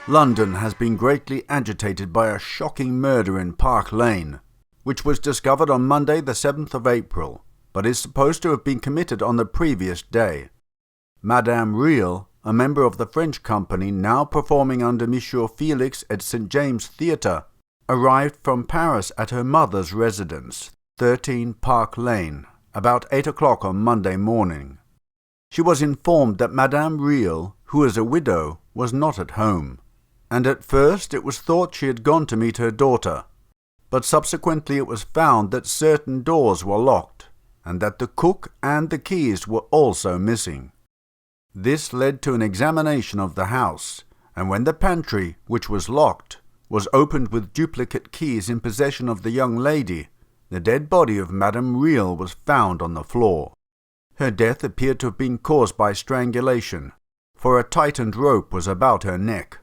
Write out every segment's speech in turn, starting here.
London has been greatly agitated by a shocking murder in Park Lane, which was discovered on Monday the 7th of April, but is supposed to have been committed on the previous day. Madame Riel, a member of the French company now performing under Monsieur Felix at St. James Theatre, arrived from Paris at her mother's residence, 13 Park Lane, about 8 o'clock on Monday morning. She was informed that Madame Riel, who is a widow, was not at home, and at first it was thought she had gone to meet her daughter, but subsequently it was found that certain doors were locked, and that the cook and the keys were also missing. This led to an examination of the house, and when the pantry, which was locked, was opened with duplicate keys in possession of the young lady, the dead body of Madame Riel was found on the floor. Her death appeared to have been caused by strangulation, for a tightened rope was about her neck,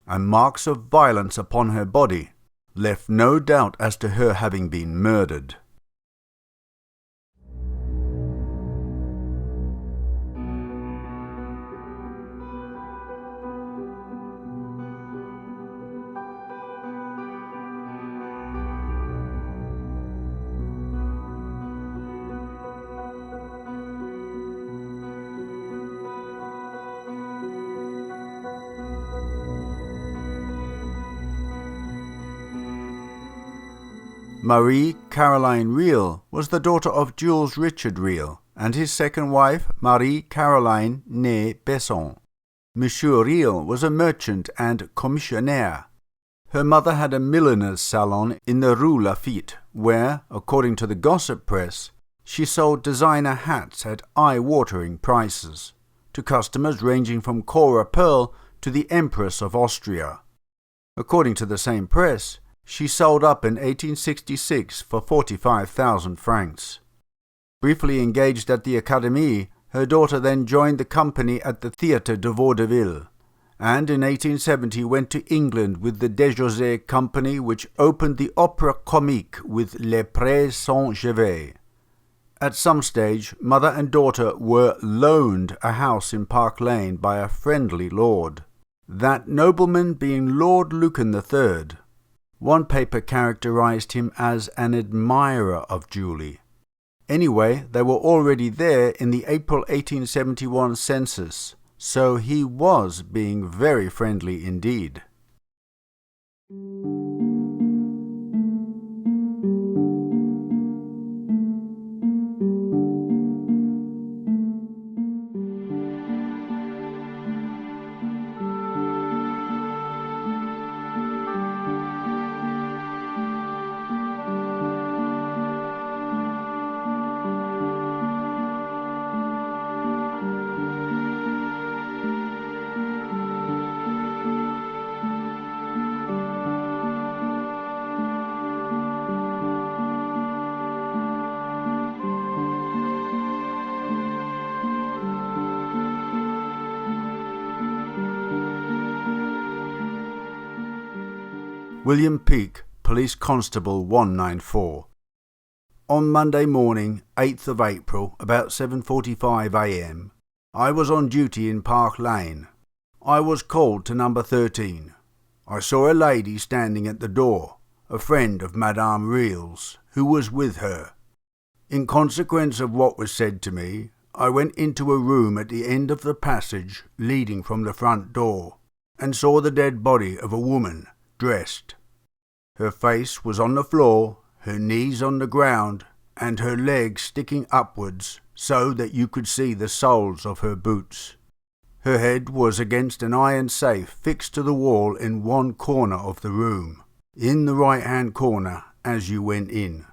and marks of violence upon her body left no doubt as to her having been murdered. Marie Caroline Riel was the daughter of Jules Richard Riel and his second wife, Marie Caroline née Besson. Monsieur Riel was a merchant and commissionaire. Her mother had a milliner's salon in the Rue Lafitte, where, according to the gossip press, she sold designer hats at eye-watering prices, to customers ranging from Cora Pearl to the Empress of Austria. According to the same press, she sold up in 1866 for 45,000 francs. Briefly engaged at the Académie, her daughter then joined the company at the Théâtre de Vaudeville, and in 1870 went to England with the Desjosets Company, which opened the Opéra Comique with Les Prés Saint-Gervais. At some stage, mother and daughter were loaned a house in Park Lane by a friendly lord, that nobleman being Lord Lucan III. One paper characterized him as an admirer of Julie. Anyway, they were already there in the April 1871 census, so he was being very friendly indeed. William Peake, Police Constable 194. On Monday morning, 8th of April, about 7:45 a.m, I was on duty in Park Lane. I was called to number 13. I saw a lady standing at the door, a friend of Madame Riel's, who was with her. In consequence of what was said to me, I went into a room at the end of the passage leading from the front door, and saw the dead body of a woman, dressed. Her face was on the floor, her knees on the ground, and her legs sticking upwards so that you could see the soles of her boots. Her head was against an iron safe fixed to the wall in one corner of the room, in the right-hand corner as you went in.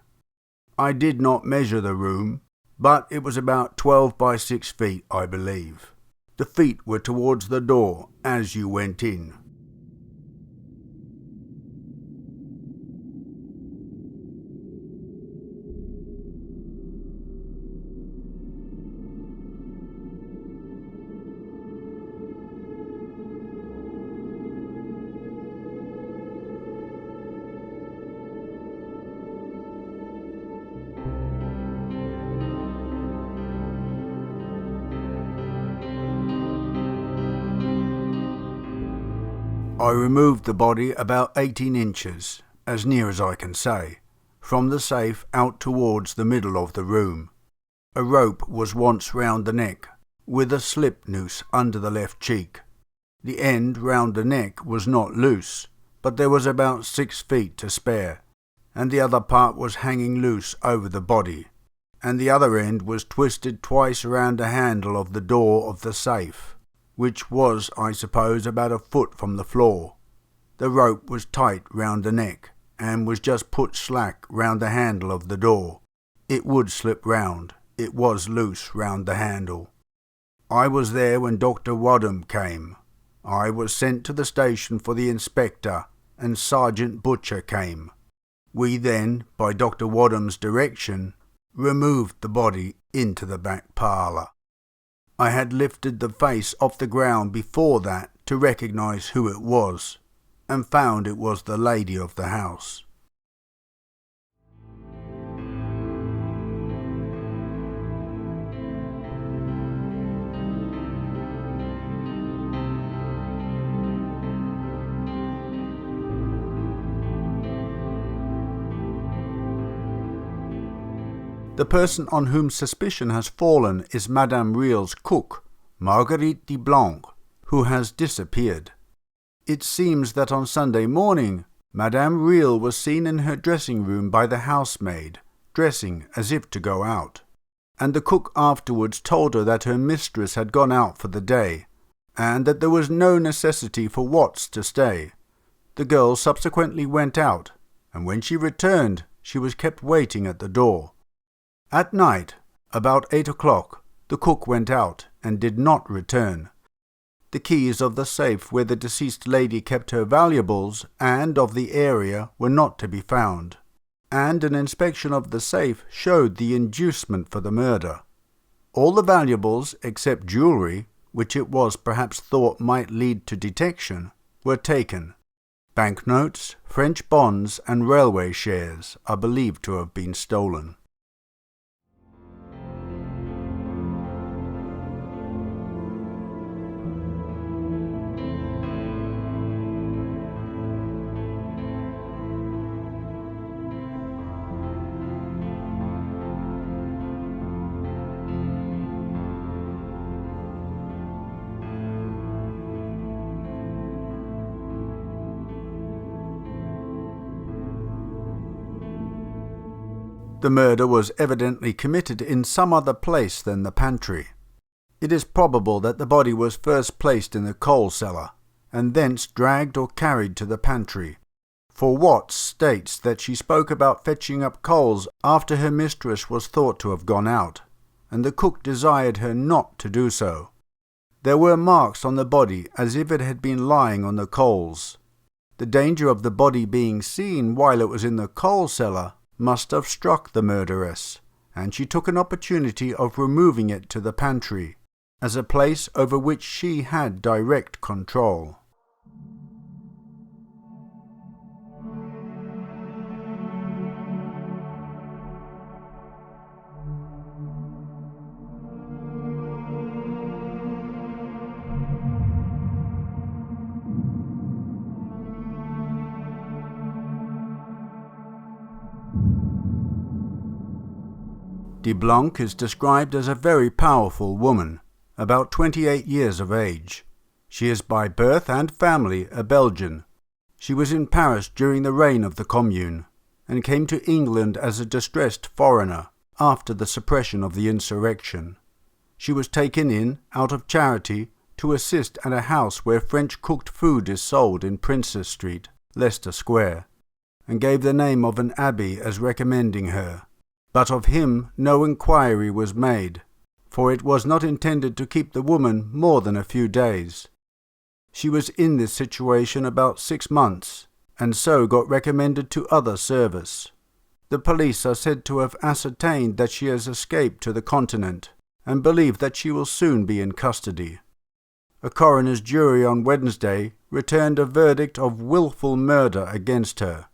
I did not measure the room, but it was about 12 by 6 feet, I believe. The feet were towards the door as you went in. I removed the body about 18 inches, as near as I can say, from the safe out towards the middle of the room. A rope was once round the neck, with a slip noose under the left cheek. The end round the neck was not loose, but there was about 6 feet to spare, and the other part was hanging loose over the body, and the other end was twisted twice round the handle of the door of the safe, which was, I suppose, about a foot from the floor. The rope was tight round the neck, and was just put slack round the handle of the door. It would slip round. It was loose round the handle. I was there when Dr. Wadham came. I was sent to the station for the inspector, and Sergeant Butcher came. We then, by Dr. Wadham's direction, removed the body into the back parlour. I had lifted the face off the ground before that to recognise who it was, and found it was the lady of the house. The person on whom suspicion has fallen is Madame Real's cook, Marguerite de Blanc, who has disappeared. It seems that on Sunday morning, Madame Real was seen in her dressing room by the housemaid, dressing as if to go out, and the cook afterwards told her that her mistress had gone out for the day, and that there was no necessity for Watts to stay. The girl subsequently went out, and when she returned, she was kept waiting at the door. At night, about 8 o'clock, the cook went out and did not return. The keys of the safe where the deceased lady kept her valuables and of the area were not to be found, and an inspection of the safe showed the inducement for the murder. All the valuables, except jewellery, which it was perhaps thought might lead to detection, were taken. Banknotes, French bonds and railway shares are believed to have been stolen. The murder was evidently committed in some other place than the pantry. It is probable that the body was first placed in the coal cellar, and thence dragged or carried to the pantry, for Watts states that she spoke about fetching up coals after her mistress was thought to have gone out, and the cook desired her not to do so. There were marks on the body as if it had been lying on the coals. The danger of the body being seen while it was in the coal cellar must have struck the murderess, and she took an opportunity of removing it to the pantry, as a place over which she had direct control. De Blanc is described as a very powerful woman, about 28 years of age. She is by birth and family a Belgian. She was in Paris during the reign of the Commune, and came to England as a distressed foreigner after the suppression of the insurrection. She was taken in, out of charity, to assist at a house where French cooked food is sold in Princes Street, Leicester Square, and gave the name of an abbé as recommending her. But of him no inquiry was made, for it was not intended to keep the woman more than a few days. She was in this situation about 6 months, and so got recommended to other service. The police are said to have ascertained that she has escaped to the continent, and believe that she will soon be in custody. A coroner's jury on Wednesday returned a verdict of wilful murder against her.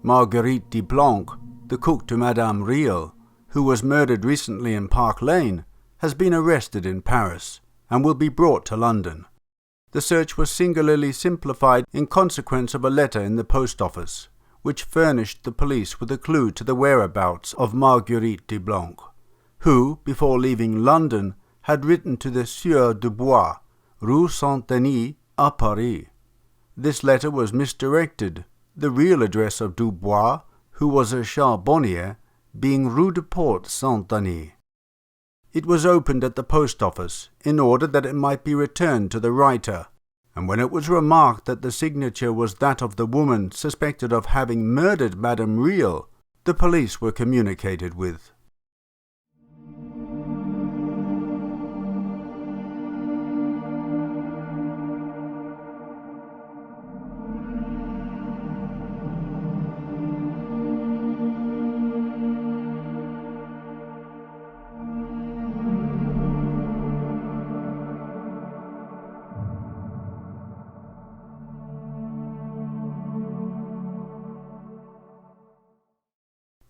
Marguerite de Blanc, the cook to Madame Riel, who was murdered recently in Park Lane, has been arrested in Paris and will be brought to London. The search was singularly simplified in consequence of a letter in the post office, which furnished the police with a clue to the whereabouts of Marguerite de Blanc, who, before leaving London, had written to the Sieur Dubois, Rue Saint-Denis, à Paris. This letter was misdirected, the real address of Dubois, who was a charbonnier, being Rue de Port Saint-Denis. It was opened at the post office in order that it might be returned to the writer, and when it was remarked that the signature was that of the woman suspected of having murdered Madame Riel, the police were communicated with.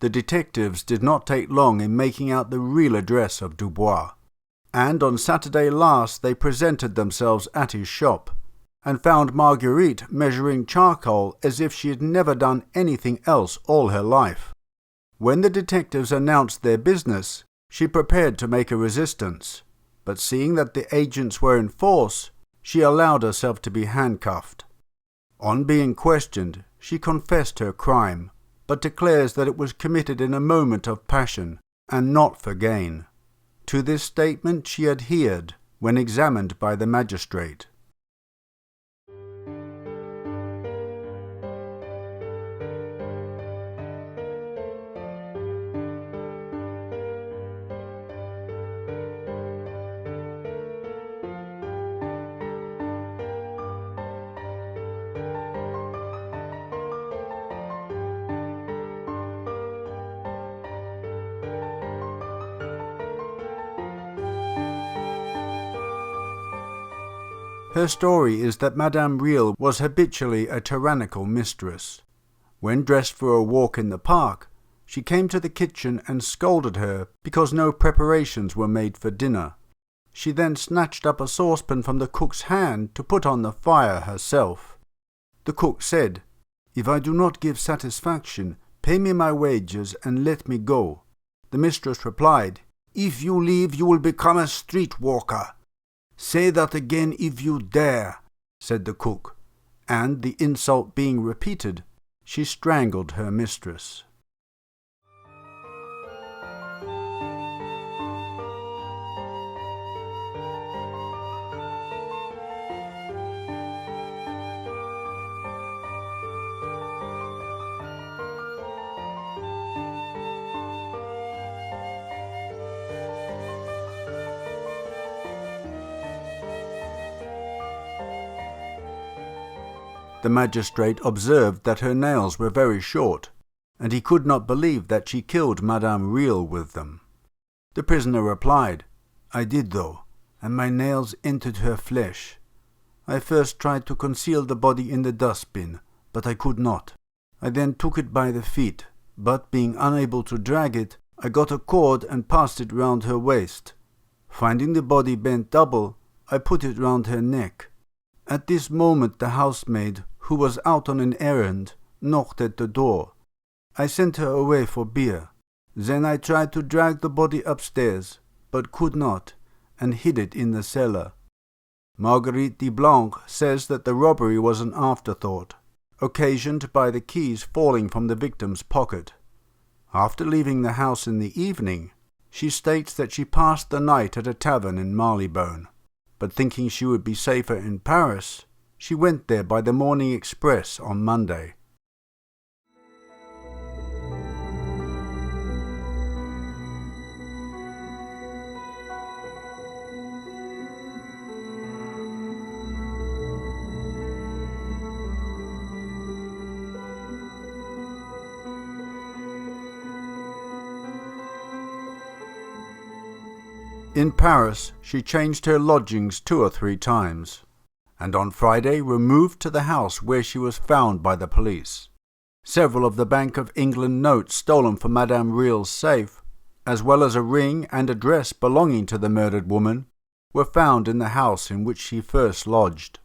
The detectives did not take long in making out the real address of Dubois, and on Saturday last they presented themselves at his shop, and found Marguerite measuring charcoal as if she had never done anything else all her life. When the detectives announced their business, she prepared to make a resistance, but seeing that the agents were in force, she allowed herself to be handcuffed. On being questioned, she confessed her crime, but declares that it was committed in a moment of passion, and not for gain. To this statement she adhered when examined by the magistrate. Her story is that Madame Riel was habitually a tyrannical mistress. When dressed for a walk in the park, she came to the kitchen and scolded her because no preparations were made for dinner. She then snatched up a saucepan from the cook's hand to put on the fire herself. The cook said, "If I do not give satisfaction, pay me my wages and let me go." The mistress replied, "If you leave, you will become a street walker." "Say that again if you dare," said the cook, and, the insult being repeated, she strangled her mistress. The magistrate observed that her nails were very short, and he could not believe that she killed Madame Riel with them. The prisoner replied, "I did though, and my nails entered her flesh. I first tried to conceal the body in the dustbin, but I could not. I then took it by the feet, but being unable to drag it, I got a cord and passed it round her waist. Finding the body bent double, I put it round her neck. At this moment the housemaid, who was out on an errand, knocked at the door. I sent her away for beer. Then I tried to drag the body upstairs, but could not, and hid it in the cellar." Marguerite de Blanc says that the robbery was an afterthought, occasioned by the keys falling from the victim's pocket. After leaving the house in the evening, she states that she passed the night at a tavern in Marylebone, but thinking she would be safer in Paris, she went there by the morning express on Monday. In Paris, she changed her lodgings 2 or 3 times, and on Friday removed to the house where she was found by the police. Several of the Bank of England notes stolen from Madame Real's safe, as well as a ring and a dress belonging to the murdered woman, were found in the house in which she first lodged.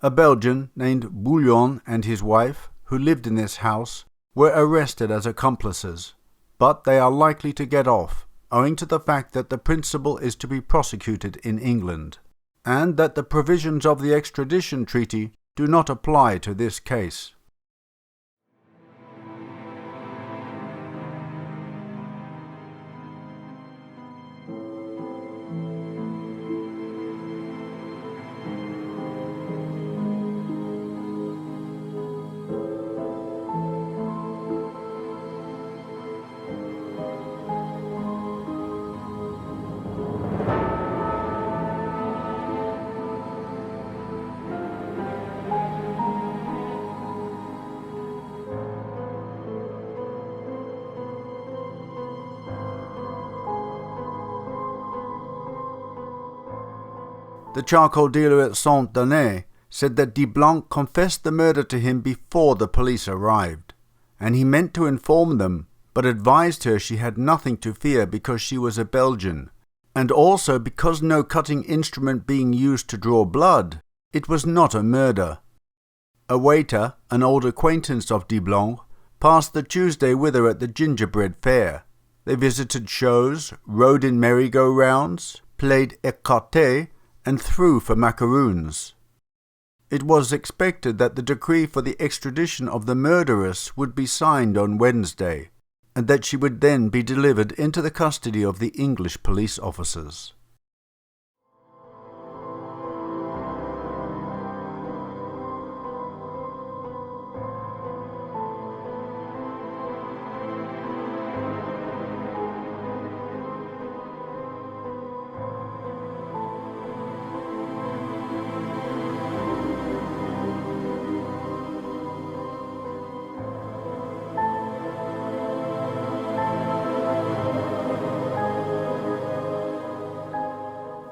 A Belgian named Bouillon and his wife, who lived in this house, were arrested as accomplices, but they are likely to get off, owing to the fact that the principal is to be prosecuted in England, and that the provisions of the extradition treaty do not apply to this case. The charcoal dealer at Saint-Denis said that Deblanc confessed the murder to him before the police arrived, and he meant to inform them, but advised her she had nothing to fear because she was a Belgian, and also because no cutting instrument being used to draw blood, it was not a murder. A waiter, an old acquaintance of Deblanc, passed the Tuesday with her at the gingerbread fair. They visited shows, rode in merry-go-rounds, played écarté, and threw for macaroons. It was expected that the decree for the extradition of the murderess would be signed on Wednesday, and that she would then be delivered into the custody of the English police officers.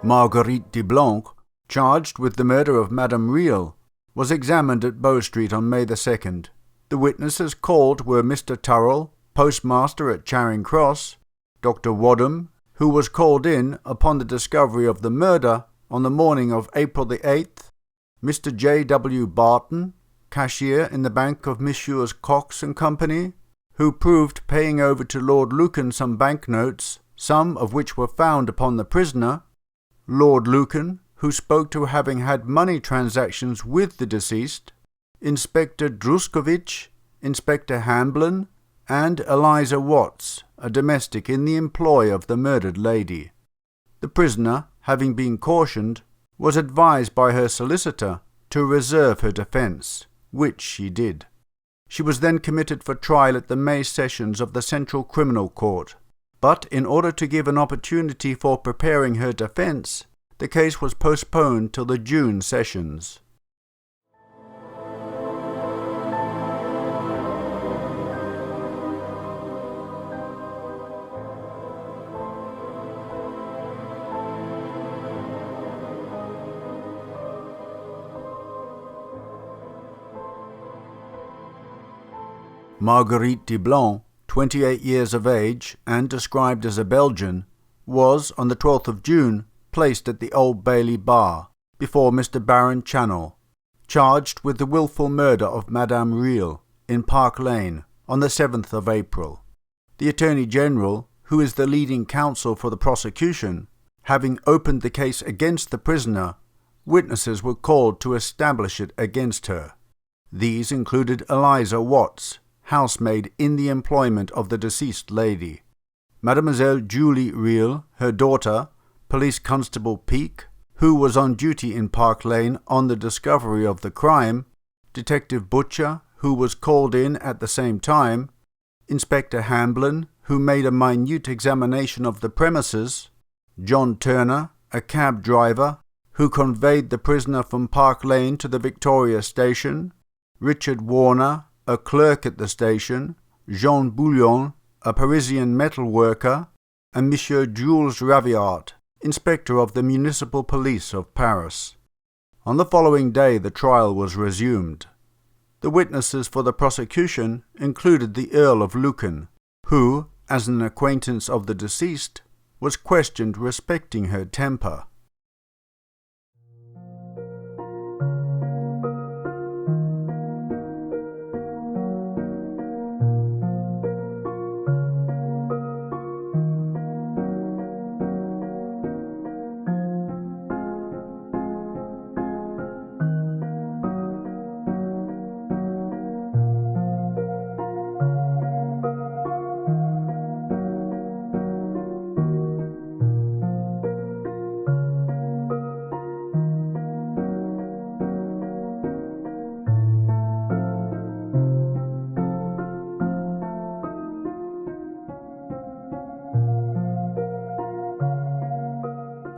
Marguerite Deblanc, charged with the murder of Madame Real, was examined at Bow Street on May the 2nd. The witnesses called were Mr. Turrell, postmaster at Charing Cross, Dr. Wadham, who was called in upon the discovery of the murder on the morning of April the 8th, Mr. J. W. Barton, cashier in the bank of Messrs. Cox and Company, who proved paying over to Lord Lucan some banknotes, some of which were found upon the prisoner, Lord Lucan, who spoke to having had money transactions with the deceased, Inspector Druskovich, Inspector Hamblin, and Eliza Watts, a domestic in the employ of the murdered lady. The prisoner, having been cautioned, was advised by her solicitor to reserve her defence, which she did. She was then committed for trial at the May sessions of the Central Criminal Court, but in order to give an opportunity for preparing her defence, the case was postponed till the June sessions. Marguerite Deblanc, 28 years of age and described as a Belgian, was, on the 12th of June, placed at the Old Bailey Bar, before Mr. Baron Channel, charged with the wilful murder of Madame Real in Park Lane on the 7th of April. The Attorney General, who is the leading counsel for the prosecution, having opened the case against the prisoner, witnesses were called to establish it against her. These included Eliza Watts, housemaid in the employment of the deceased lady, Mademoiselle Julie Real, her daughter, Police Constable Peake, who was on duty in Park Lane on the discovery of the crime, Detective Butcher, who was called in at the same time, Inspector Hamblin, who made a minute examination of the premises, John Turner, a cab driver, who conveyed the prisoner from Park Lane to the Victoria Station, Richard Warner, a clerk at the station, Jean Bouillon, a Parisian metal worker, and Monsieur Jules Raviart, Inspector of the Municipal Police of Paris. On the following day the trial was resumed. The witnesses for the prosecution included the Earl of Lucan, who, as an acquaintance of the deceased, was questioned respecting her temper.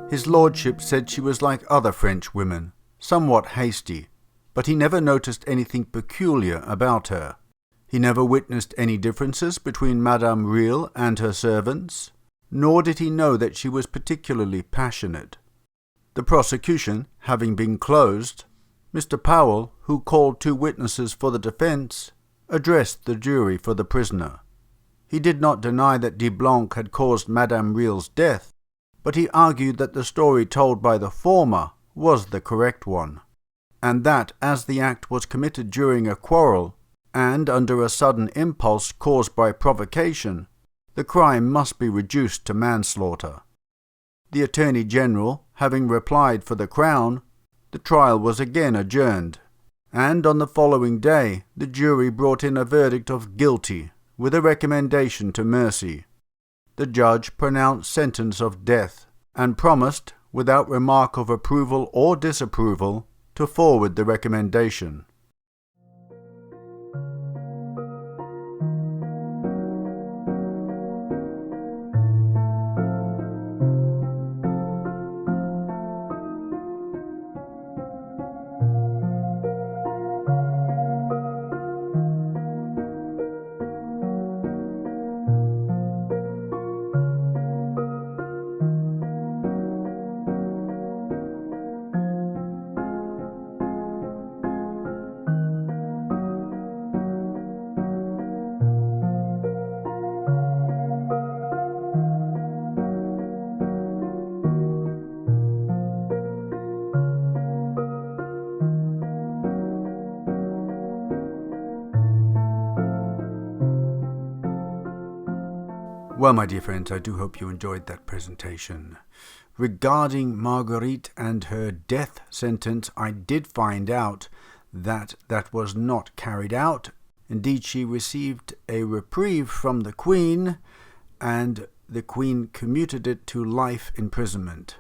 His lordship said she was like other French women, somewhat hasty, but he never noticed anything peculiar about her. He never witnessed any differences between Madame Real and her servants, nor did he know that she was particularly passionate. The prosecution having been closed, Mr. Powell, who called 2 witnesses for the defence, addressed the jury for the prisoner. He did not deny that de Blanc had caused Madame Real's death, but he argued that the story told by the former was the correct one, and that as the act was committed during a quarrel, and under a sudden impulse caused by provocation, the crime must be reduced to manslaughter. The Attorney General having replied for the Crown, the trial was again adjourned, and on the following day the jury brought in a verdict of guilty with a recommendation to mercy. The judge pronounced sentence of death and promised, without remark of approval or disapproval, to forward the recommendation. Well, my dear friends, I do hope you enjoyed that presentation. Regarding Marguerite and her death sentence, I did find out that that was not carried out. Indeed, she received a reprieve from the Queen, and the Queen commuted it to life imprisonment.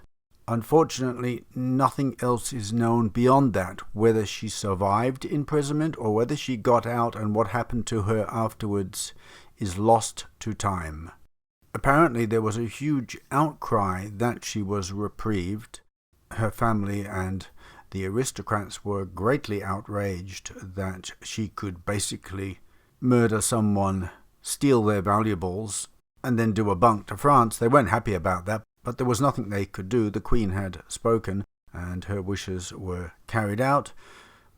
Unfortunately, nothing else is known beyond that, whether she survived imprisonment or whether she got out, and what happened to her afterwards is lost to time. Apparently there was a huge outcry that she was reprieved. Her family and the aristocrats were greatly outraged that she could basically murder someone, steal their valuables, and then do a bunk to France. They weren't happy about that, but there was nothing they could do. The Queen had spoken, and her wishes were carried out.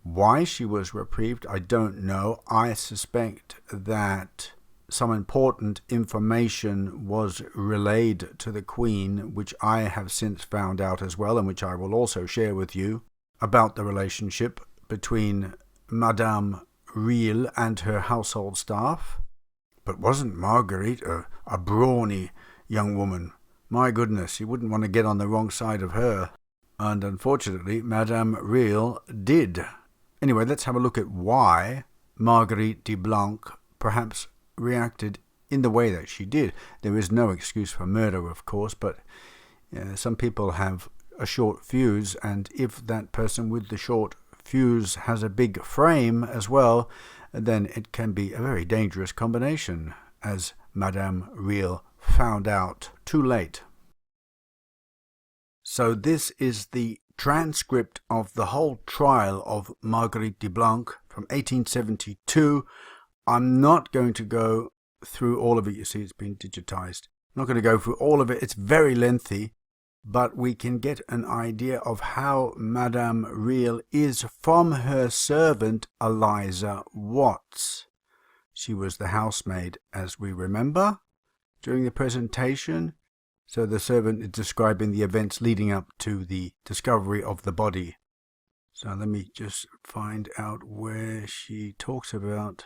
Why she was reprieved, I don't know. I suspect that some important information was relayed to the Queen, which I have since found out as well, and which I will also share with you, about the relationship between Madame Real and her household staff. But wasn't Marguerite a brawny young woman? My goodness, you wouldn't want to get on the wrong side of her. And unfortunately, Madame Real did. Anyway, let's have a look at why Marguerite de Blanc perhaps reacted in the way that she did. There is no excuse for murder, of course, but some people have a short fuse, and if that person with the short fuse has a big frame as well, then it can be a very dangerous combination, as Madame Real found out too late. So this is the transcript of the whole trial of Marguerite de Blanc from 1872. I'm not going to go through all of it. You see, it's been digitized. I'm not going to go through all of it. It's very lengthy. but we can get an idea of how Madame Real is from her servant Eliza Watts. She was the housemaid, as we remember, during the presentation. So the servant is describing the events leading up to the discovery of the body. So let me just find out where she talks about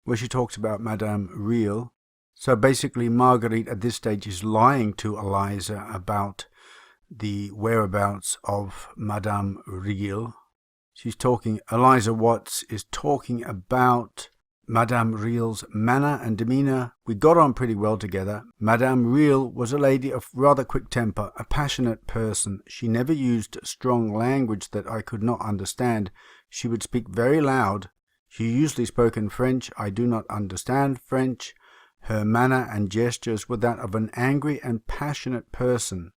Madame Real. So basically Marguerite at this stage is lying to Eliza about the whereabouts of Madame Real. Eliza Watts is talking about Madame Real's manner and demeanour. We got on pretty well together. Madame Real was a lady of rather quick temper, a passionate person. She never used strong language that I could not understand. She would speak very loud. She usually spoke in French. I do not understand French. Her manner and gestures were that of an angry and passionate person.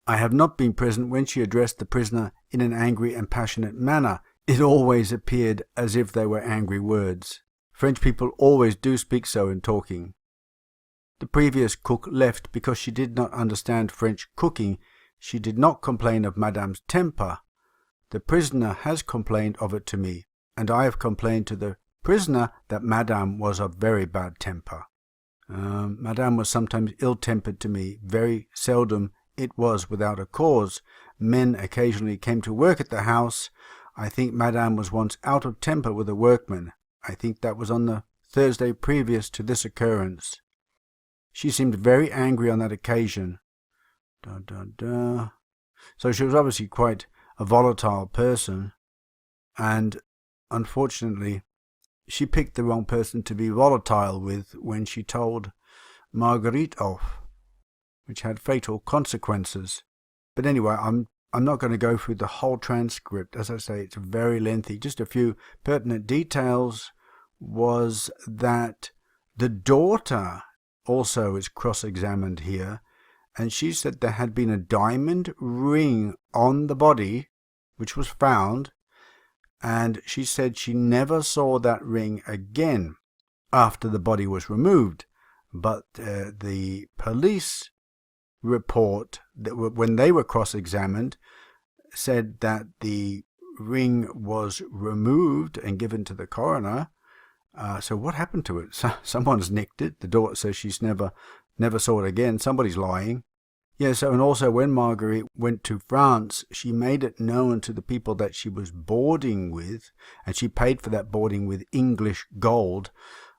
I have not been present when she addressed the prisoner in an angry and passionate manner. It always appeared as if they were angry words. French people always do speak so in talking. The previous cook left because she did not understand French cooking. She did not complain of Madame's temper. The prisoner has complained of it to me, and I have complained to the prisoner that Madame was of very bad temper. Madame was sometimes ill-tempered to me. Very seldom it was without a cause. Men occasionally came to work at the house. I think Madame was once out of temper with a workman. I think that was on the Thursday previous to this occurrence. She seemed very angry on that occasion. So she was obviously quite a volatile person, and unfortunately she picked the wrong person to be volatile with when she told Marguerite off, which had fatal consequences. But anyway, I'm not going to go through the whole transcript. As I say, it's very lengthy. Just a few pertinent details was that the daughter also is cross-examined here, and she said there had been a diamond ring on the body, which was found, and she said she never saw that ring again after the body was removed. But the police report, that when they were cross-examined, said that the ring was removed and given to the coroner. So what happened to it? Someone's nicked it. The daughter says she's never saw it again. Somebody's lying. Yeah, so and also when Marguerite went to France, she made it known to the people that she was boarding with, and she paid for that boarding with English gold.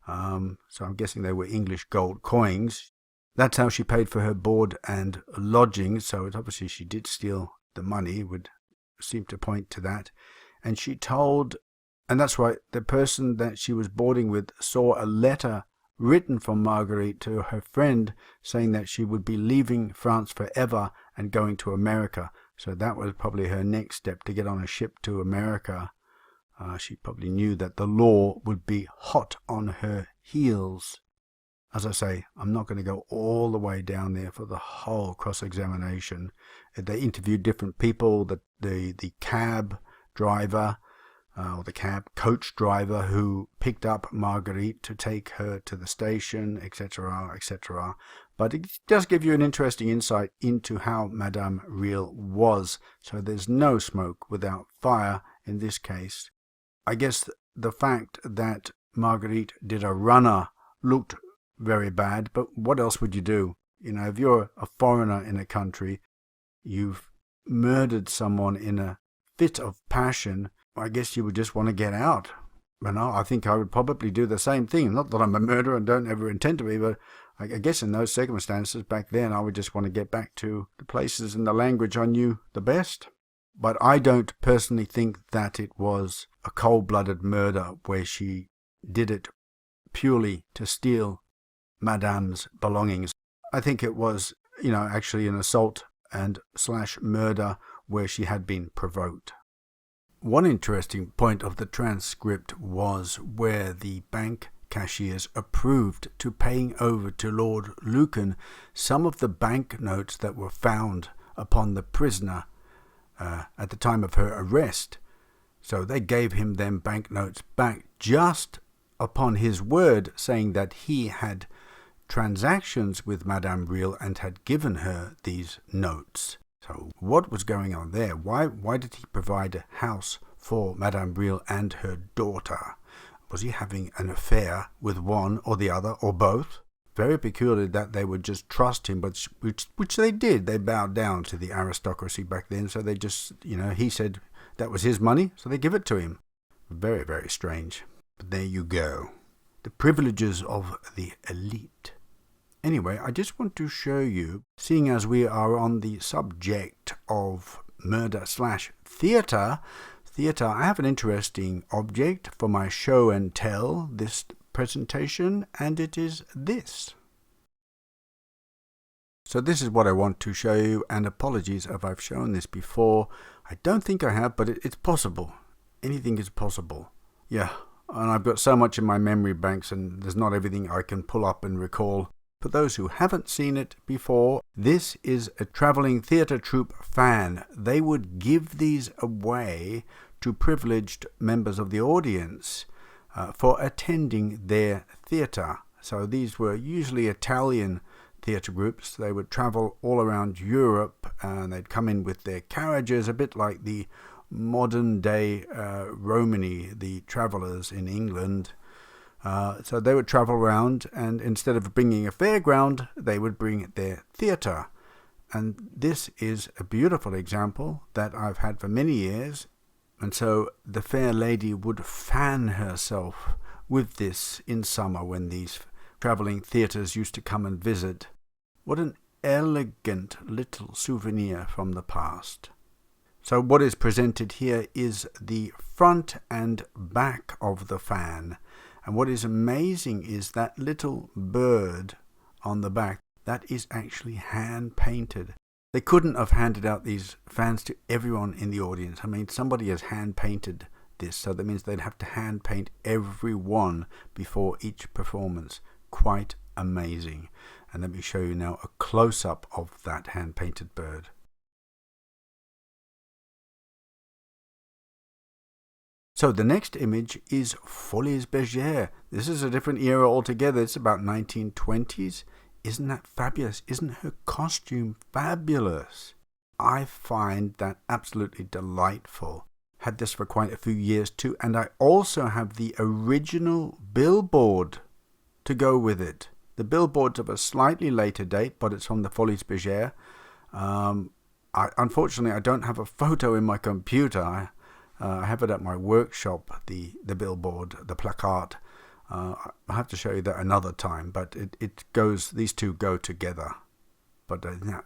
So I'm guessing they were English gold coins. That's how she paid for her board and lodging. So it's obviously she did steal the money, would seem to point to that. And she told, and that's right, the person that she was boarding with saw a letter written from Marguerite to her friend saying that she would be leaving France forever and going to America. So that was probably her next step, to get on a ship to America. She probably knew that the law would be hot on her heels. As I say, I'm not going to go all the way down there for the whole cross-examination. They interviewed different people, the cab driver, or the cab coach driver who picked up Marguerite to take her to the station, etc., etc. But it does give you an interesting insight into how Madame Real was. So there's no smoke without fire in this case. I guess the fact that Marguerite did a runner looked very bad, but what else would you do? You know, if you're a foreigner in a country, you've murdered someone in a fit of passion, I guess you would just want to get out. You know, I think I would probably do the same thing. Not that I'm a murderer and don't ever intend to be, but I guess in those circumstances back then, I would just want to get back to the places and the language I knew the best. But I don't personally think that it was a cold-blooded murder where she did it purely to steal Madame's belongings. I think it was, actually an assault and / murder where she had been provoked. One interesting point of the transcript was where the bank cashiers approved to paying over to Lord Lucan some of the banknotes that were found upon the prisoner at the time of her arrest. So they gave him them banknotes back just upon his word, saying that he had transactions with Madame Real and had given her these notes. So what was going on there? Why did he provide a house for Madame Bril and her daughter? Was he having an affair with one or the other or both? Very peculiar that they would just trust him, but which they did. They bowed down to the aristocracy back then, so they just, he said that was his money, so they give it to him. Very, very strange. But there you go. The privileges of the elite. Anyway, I just want to show you, seeing as we are on the subject of murder/theatre, I have an interesting object for my show and tell this presentation, and it is this. So this is what I want to show you, and apologies if I've shown this before. I don't think I have, but it's possible. Anything is possible. Yeah, and I've got so much in my memory banks, and there's not everything I can pull up and recall. For those who haven't seen it before, this is a travelling theatre troupe fan. They would give these away to privileged members of the audience for attending their theatre. So these were usually Italian theatre groups. They would travel all around Europe, and they'd come in with their carriages, a bit like the modern day Romany, the travellers in England. So they would travel around, and instead of bringing a fairground, they would bring their theatre. And this is a beautiful example that I've had for many years. And so the fair lady would fan herself with this in summer when these travelling theatres used to come and visit. What an elegant little souvenir from the past. So what is presented here is the front and back of the fan. And what is amazing is that little bird on the back, that is actually hand painted. They couldn't have handed out these fans to everyone in the audience. I mean, somebody has hand painted this, so that means they'd have to hand paint every one before each performance. Quite amazing. And let me show you now a close-up of that hand painted bird. So the next image is Folies Bergère. This is a different era altogether. It's about 1920s. Isn't that fabulous? Isn't her costume fabulous? I find that absolutely delightful. Had this for quite a few years too, and I also have the original billboard to go with it. The billboard's of a slightly later date, but it's from the Folies Bergère. Unfortunately, I don't have a photo in my computer. I have it at my workshop, the billboard, the placard. I'll have to show you that another time, but these two go together. But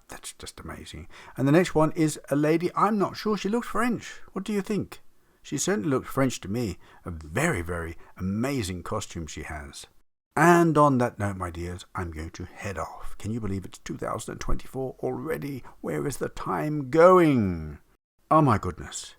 that's just amazing. And the next one is a lady, I'm not sure, she looked French. What do you think? She certainly looked French to me. A very, very amazing costume she has. And on that note, my dears, I'm going to head off. Can you believe it's 2024 already? Where is the time going? Oh my goodness.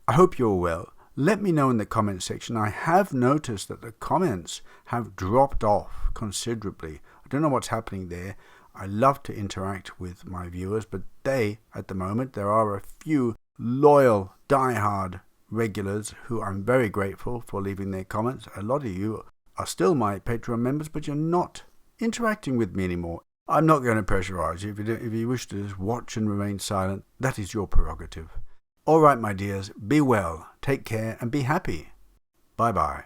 I hope you're well. Let me know in the comment section. I have noticed that the comments have dropped off considerably. I don't know what's happening there. I love to interact with my viewers, but at the moment, there are a few loyal, die-hard regulars who I'm very grateful for leaving their comments. A lot of you are still my Patreon members, but you're not interacting with me anymore. I'm not going to pressurize you. If you wish to just watch and remain silent, that is your prerogative. All right, my dears, be well, take care, and be happy. Bye-bye.